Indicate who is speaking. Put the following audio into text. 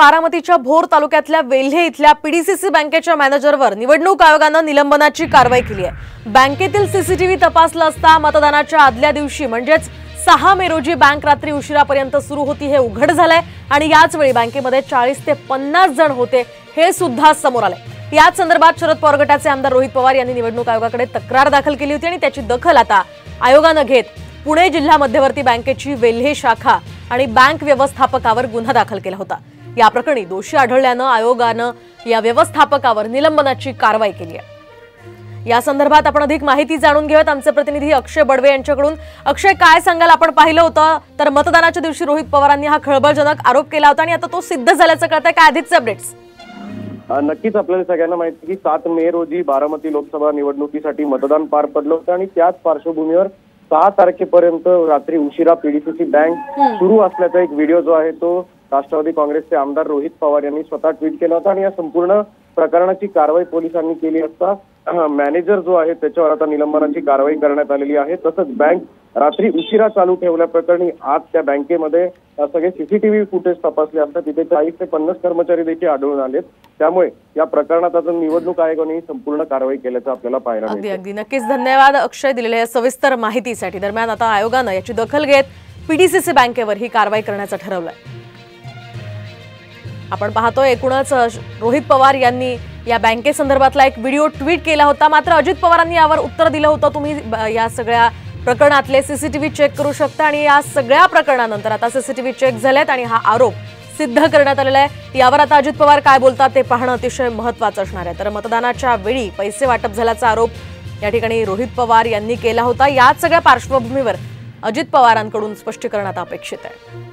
Speaker 1: बारामतीच्या भोर तालुक्यातल्या वेल्हे इथल्या पीडीसीसी बँकेच्या मॅनेजरवर निवडणूक आयोगाने निलंबनाची कारवाई केली आहे। बँकेतील सीसीटीव्ही तपासला असता मतदानाच्या आदल्या दिवशी म्हणजेच 6 मे रोजी बँक रात्री उशिरापर्यंत सुरू होती हे उघड झालंय आणि याच वेळी बँकेमध्ये 40 ते 50 जण होते हे सुद्धा समोर आले। याच संदर्भात शरद पवार गटाचे आमदार रोहित पवार यांनी निवडणूक आयोगाकडे तक्रार दाखल केली होती आणि त्याची दखल आता आयोगाने घेत पुणे जिल्हा मध्यवर्ती बँकेची वेल्हे शाखा आणि बँक व्यवस्थापकावर गुन्हा दाखल केला होता। या प्रकरणी दोषी आढळल्याने आयोगाने या व्यवस्थापकावर निलंबनाची कारवाई केली आहे। या संदर्भात आपण अधिक माहिती जाणून घेऊयात आमचे प्रतिनिधी अक्षय बडवे यांच्याकडून। अक्षय, काय सांगाल? आपण पाहिलं होतं तर मतदानाच्या दिवशी रोहित पवारांनी हा खळबळजनक आरोप केला होता आणि आता तो सिद्ध झाल्याचं कळतंय। काय आधीचे अपडेट्स?
Speaker 2: नक्कीच आपल्याला सगळ्यांना माहिती की 7 मे रोजी बारामती लोकसभा निवडणुकीसाठी मतदान पार पडलं होतं आणि त्याच पार्श्वभूमीवर 6 तारखेपर्यंत रात्री उशिरा पीडीसीसी बँक सुरू असल्याचा एक व्हिडिओ जो आहे तो राष्ट्रवादी काँग्रेसचे आमदार रोहित पवार यांनी स्वतः ट्विट केला होता आणि या संपूर्ण प्रकरणाची कारवाई पोलिसांनी केली असता मॅनेजर जो आहे त्याच्यावर आता निलंबनाची कारवाई करण्यात आलेली आहे। तसंच बँक रात्री उशिरा चालू ठेवल्याप्रकरणी आज त्या बँकेमध्ये सगळे सीसीटीव्ही फुटेज तपासले असता तिथे 40 ते 50 कर्मचारी देखील आढळून आलेत। त्यामुळे या प्रकरणात आता निवडणूक आयोगाने संपूर्ण कारवाई केल्याचं आपल्याला पाहायला मिळतं।
Speaker 1: अगदी नक्कीच धन्यवाद अक्षय दिलेल्या सविस्तर माहितीसाठी। दरम्यान आता आयोगाने याची दखल घेत पीडीसीसी बँकेवर ही कारवाई करण्याचं ठरवलंय। आपण पाहतोय एकूणच रोहित पवार यांनी या बँकेसंदर्भातला एक व्हिडिओ ट्विट केला होता, मात्र अजित पवारांनी यावर उत्तर दिलं होतं तुम्ही या सगळ्या प्रकरणातले सीसीटीव्ही चेक करू शकता आणि या सगळ्या प्रकरणानंतर आता सीसीटीव्ही चेक झालेत आणि हा आरोप सिद्ध करण्यात आलेला आहे। यावर आता अजित पवार काय बोलतात ते पाहणं अतिशय महत्त्वाचं असणार आहे। तर मतदानाच्या वेळी पैसे वाटप झाल्याचा आरोप या ठिकाणी रोहित पवार यांनी केला होता। याच सगळ्या पार्श्वभूमीवर अजित पवारांकडून स्पष्टीकरण आता अपेक्षित आहे।